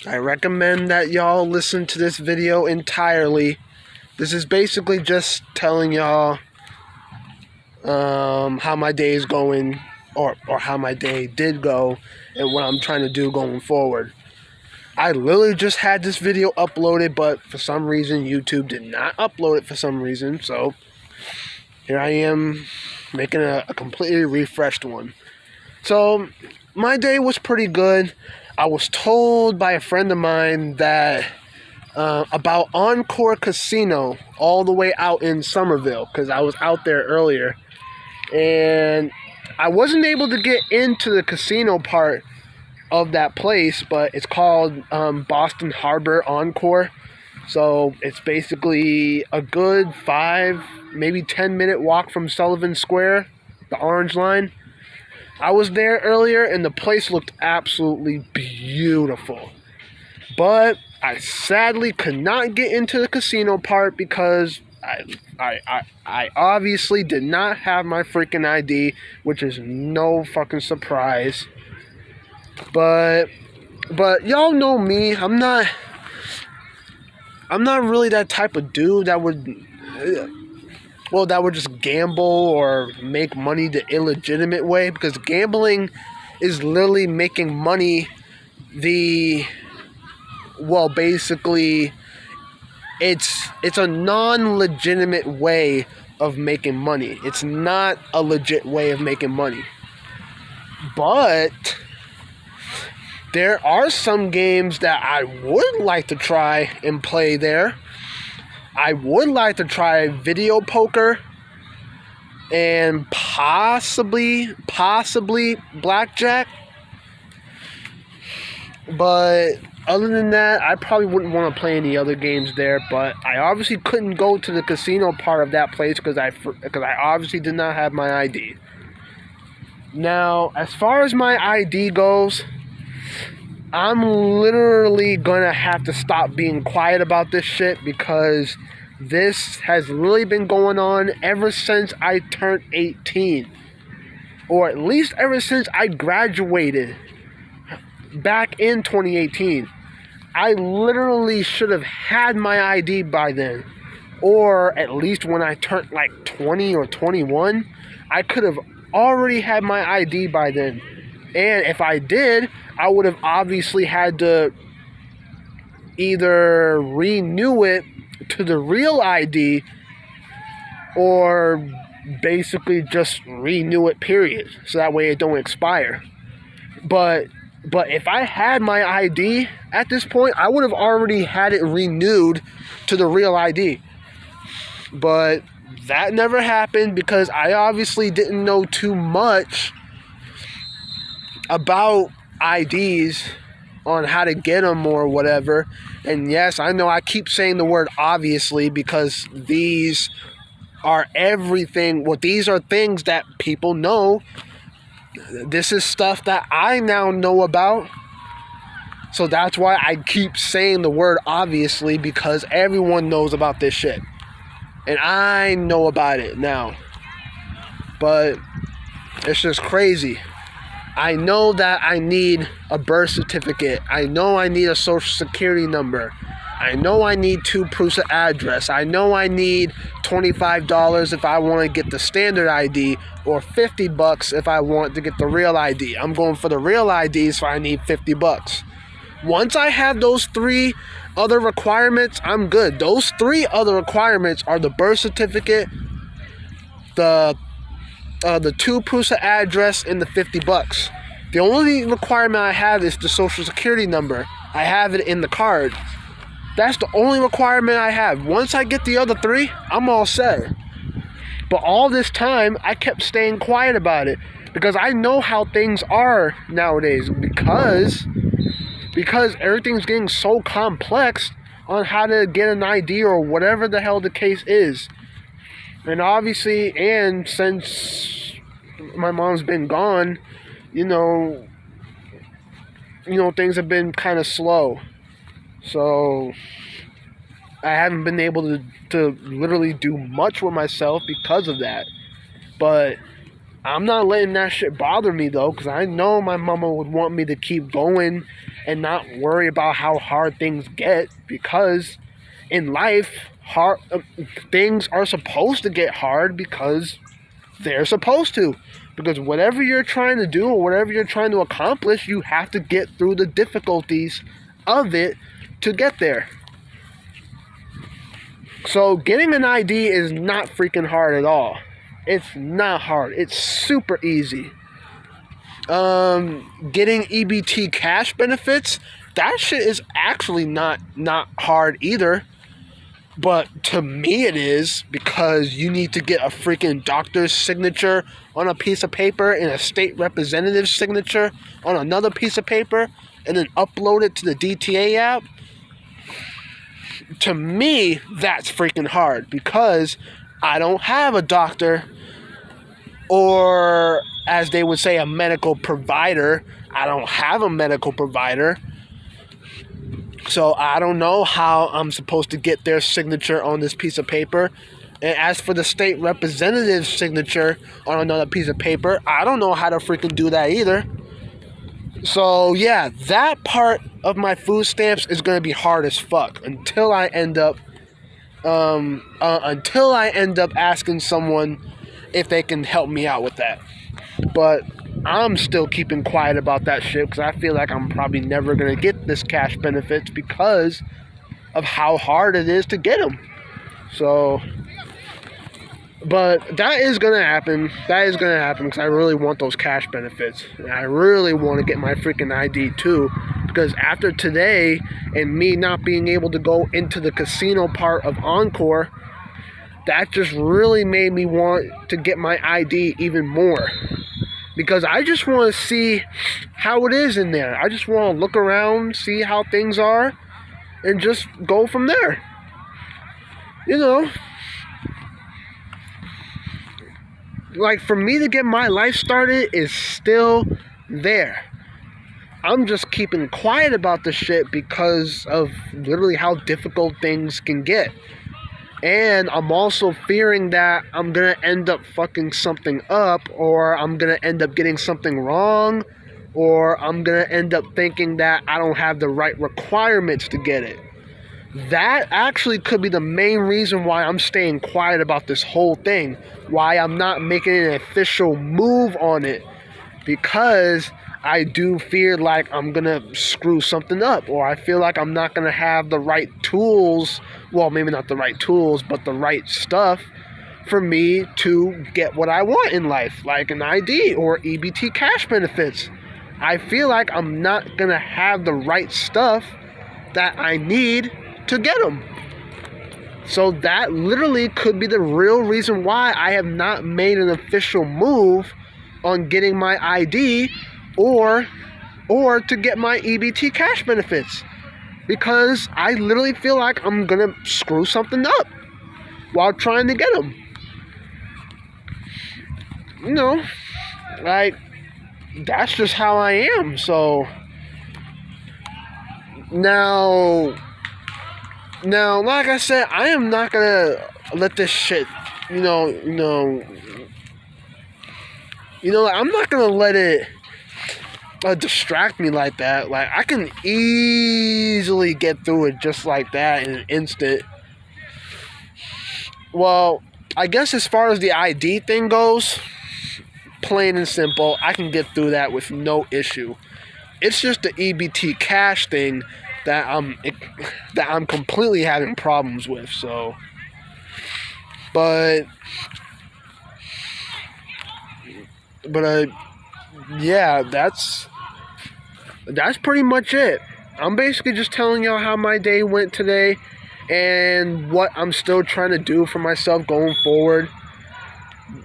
I recommend that y'all listen to this video entirely. This is basically just telling y'all how my day is going, or how my day did go, and what I'm trying to do going forward. I literally just had this video uploaded, but for some reason YouTube did not upload it for some reason, so here I am making a completely refreshed one. So my day was pretty good. I was told by a friend of mine that about Encore Casino all the way out in Somerville, because I was out there earlier, and I wasn't able to get into the casino part of that place, but it's called Boston Harbor Encore. So it's basically a good 5, maybe 10-minute walk from Sullivan Square, the Orange Line. I was there earlier and the place looked absolutely beautiful. But I sadly could not get into the casino part because I obviously did not have my freaking ID, which is no fucking surprise. But y'all know me. I'm not really that type of dude that would just gamble or make money the illegitimate way, because gambling is literally making money basically it's a non-legitimate way of making money. It's not a legit way of making money. But there are some games that I would like to try and play there. I would like to try video poker and possibly blackjack. But other than that, I probably wouldn't want to play any other games there. But I obviously couldn't go to the casino part of that place because I obviously did not have my ID. Now, as far as my ID goes, I'm literally gonna have to stop being quiet about this shit, because this has really been going on ever since I turned 18. Or at least ever since I graduated back in 2018. I literally should have had my ID by then. Or at least when I turned like 20 or 21, I could have already had my ID by then. And if I did, I would have obviously had to either renew it to the real ID or basically just renew it, period. So that way it don't expire. But if I had my ID at this point, I would have already had it renewed to the real ID. But that never happened because I obviously didn't know too much about IDs on how to get them or whatever. And yes, I know I keep saying the word obviously because these are everything. Well, these are things that people know. This is stuff that I now know about. So that's why I keep saying the word obviously, because everyone knows about this shit. And I know about it now. But it's just crazy. I know that I need a birth certificate. I know I need a social security number. I know I need 2 proofs of address. I know I need $25 if I want to get the standard ID, or $50 if I want to get the real ID. I'm going for the real ID, so I need $50. Once I have those 3 other requirements, I'm good. Those 3 other requirements are the birth certificate, the 2 proofs of address, and the $50. The only requirement I have is the social security number. I have it in the card. That's the only requirement I have. Once I get the other 3, I'm all set. But all this time, I kept staying quiet about it because I know how things are nowadays. Because everything's getting so complex on how to get an ID or whatever the hell the case is. And obviously, and since my mom's been gone, you know, things have been kind of slow. So I haven't been able to literally do much with myself because of that. But I'm not letting that shit bother me though, because I know my mama would want me to keep going and not worry about how hard things get, because in life, things are supposed to get hard because they're supposed to. Because whatever you're trying to do or whatever you're trying to accomplish, you have to get through the difficulties of it to get there. So getting an ID is not freaking hard at all. It's not hard. It's super easy. Getting EBT cash benefits, that shit is actually not hard either. But to me it is, because you need to get a freaking doctor's signature on a piece of paper and a state representative's signature on another piece of paper and then upload it to the DTA app. To me, that's freaking hard, because I don't have a doctor, or as they would say, a medical provider. I don't have a medical provider. So I don't know how I'm supposed to get their signature on this piece of paper. And as for the state representative's signature on another piece of paper, I don't know how to freaking do that either. So yeah, that part of my food stamps is going to be hard as fuck until I end up asking someone if they can help me out with that. But I'm still keeping quiet about that shit because I feel like I'm probably never going to get this cash benefits because of how hard it is to get them. So, but that is going to happen. That is going to happen because I really want those cash benefits. And I really want to get my freaking ID too, because after today and me not being able to go into the casino part of Encore, that just really made me want to get my ID even more. Because I just want to see how it is in there. I just want to look around, see how things are, and just go from there. You know, like for me to get my life started is still there. I'm just keeping quiet about the shit because of literally how difficult things can get. And I'm also fearing that I'm going to end up fucking something up, or I'm going to end up getting something wrong, or I'm going to end up thinking that I don't have the right requirements to get it. That actually could be the main reason why I'm staying quiet about this whole thing, why I'm not making an official move on it, because I do fear like I'm going to screw something up, or I feel like I'm not going to have the right tools, well, maybe not the right tools, but the right stuff for me to get what I want in life, like an ID or EBT cash benefits. I feel like I'm not going to have the right stuff that I need to get them. So that literally could be the real reason why I have not made an official move on getting my ID or to get my EBT cash benefits, because I literally feel like I'm gonna screw something up while trying to get them. You know, like, that's just how I am. So now, like I said, I am not gonna let this shit, I'm not gonna let it distract me like that. Like, I can easily get through it just like that in an instant. Well, I guess as far as the ID thing goes, plain and simple, I can get through that with no issue. It's just the EBT cash thing that I'm completely having problems with. So, but yeah, that's pretty much it. I'm basically just telling y'all how my day went today and what I'm still trying to do for myself going forward,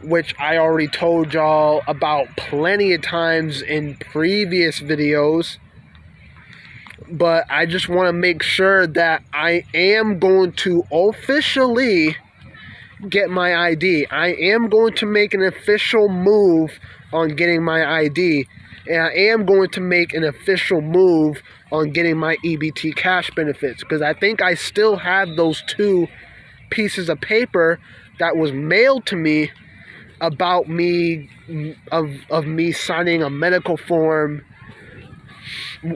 which I already told y'all about plenty of times in previous videos. But I just want to make sure that I am going to officially get my ID. I am going to make an official move on getting my ID. And I am going to make an official move on getting my EBT cash benefits, because I think I still have those 2 pieces of paper that was mailed to me about me, of me signing a medical form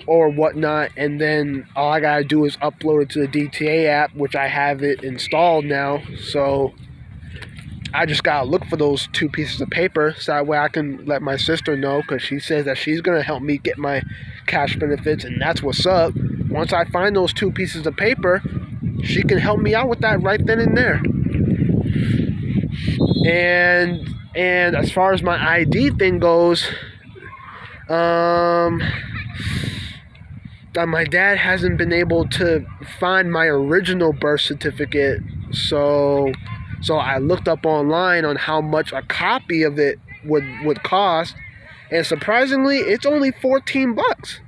or whatnot, and then all I gotta do is upload it to the DTA app, which I have it installed now. So I just gotta look for those 2 pieces of paper so that way I can let my sister know, because she says that she's gonna help me get my cash benefits, and that's what's up. Once I find those 2 pieces of paper, she can help me out with that right then and there. And as far as my ID thing goes, my dad hasn't been able to find my original birth certificate, so I looked up online on how much a copy of it would cost, and surprisingly, it's only $14,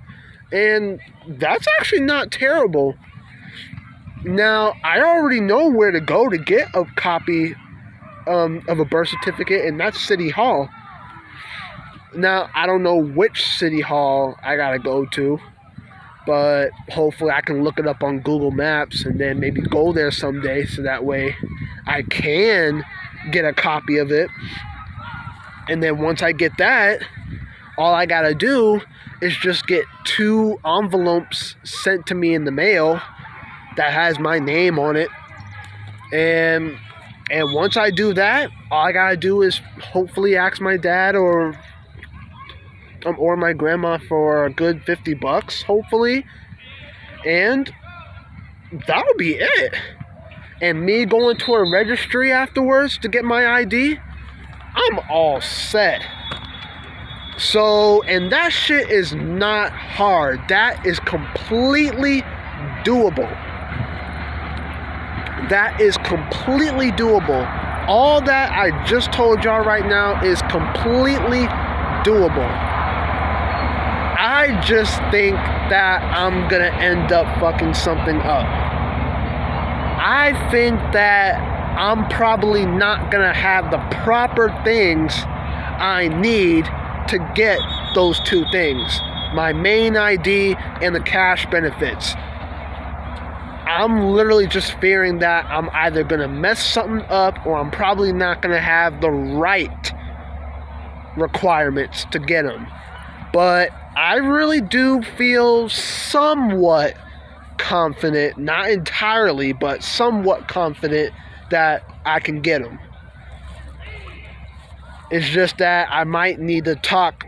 and that's actually not terrible. Now, I already know where to go to get a copy of a birth certificate, and that's City Hall. Now, I don't know which City Hall I gotta go to, but hopefully I can look it up on Google Maps and then maybe go there someday, so that way I can get a copy of it. And then once I get that, all I gotta do is just get 2 envelopes sent to me in the mail that has my name on it. And once I do that, all I gotta do is hopefully ask my dad or my grandma for a good $50, hopefully, and that'll be it. And me going to a registry afterwards to get my ID, I'm all set. So, and that shit is not hard. That is completely doable. That is completely doable. All that I just told y'all right now is completely doable. I just think that I'm gonna end up fucking something up. I think that I'm probably not gonna have the proper things I need to get those 2 things. My main ID and the cash benefits. I'm literally just fearing that I'm either gonna mess something up, or I'm probably not gonna have the right requirements to get them. But I really do feel somewhat confident, not entirely, but somewhat confident that I can get them. It's just that I might need to talk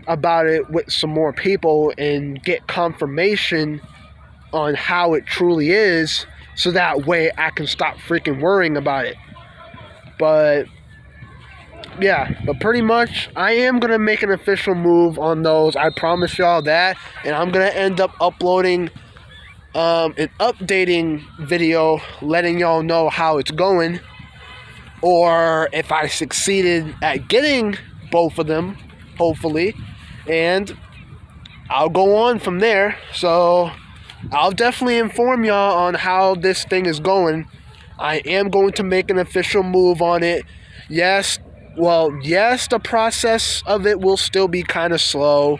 about it with some more people and get confirmation on how it truly is, so that way I can stop freaking worrying about it. But yeah, but pretty much I am going to make an official move on those. I promise y'all that. And I'm going to end up uploading an updating video letting y'all know how it's going, or if I succeeded at getting both of them, hopefully, and I'll go on from there. So I'll definitely inform y'all on how this thing is going. I am going to make an official move on it. Yes, the process of it will still be kind of slow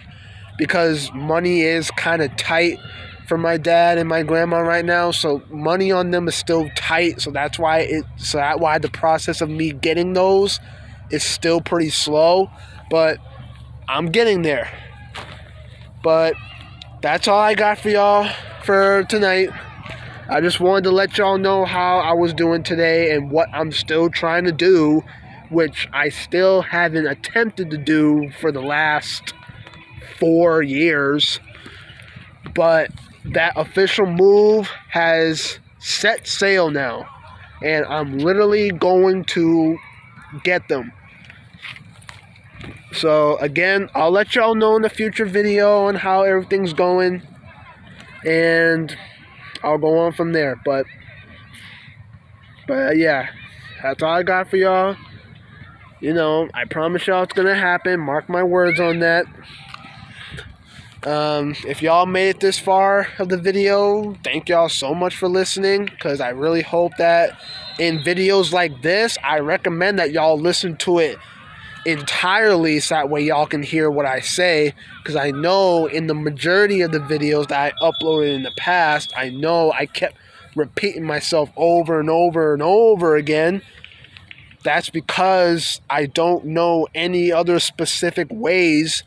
because money is kind of tight for my dad and my grandma right now. So money on them is still tight. So that's why the process of me getting those is still pretty slow. But I'm getting there. But that's all I got for y'all for tonight. I just wanted to let y'all know how I was doing today and what I'm still trying to do, which I still haven't attempted to do for the last 4 years. But that official move has set sail now, and I'm literally going to get them. So again, I'll let y'all know in a future video on how everything's going, and I'll go on from there. But yeah, that's all I got for y'all. You know, I promise y'all it's gonna happen. Mark my words on that. If y'all made it this far of the video, thank y'all so much for listening, because I really hope that in videos like this, I recommend that y'all listen to it entirely so that way y'all can hear what I say, because I know in the majority of the videos that I uploaded in the past, I know I kept repeating myself over and over and over again. That's because I don't know any other specific ways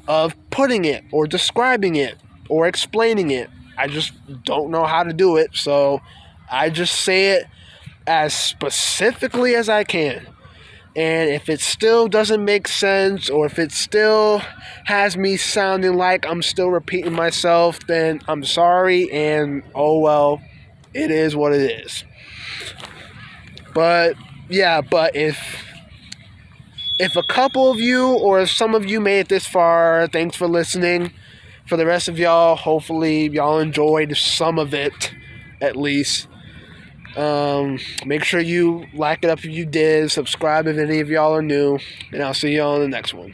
of putting it or describing it or explaining it. I just don't know how to do it, so I just say it as specifically as I can. And if it still doesn't make sense, or if it still has me sounding like I'm still repeating myself, then I'm sorry, and oh well, it is what it is. But yeah, but if a couple of you or if some of you made it this far, thanks for listening. For the rest of y'all, hopefully y'all enjoyed some of it, at least. Make sure you like it up if you did, subscribe if any of y'all are new, and I'll see y'all in the next one.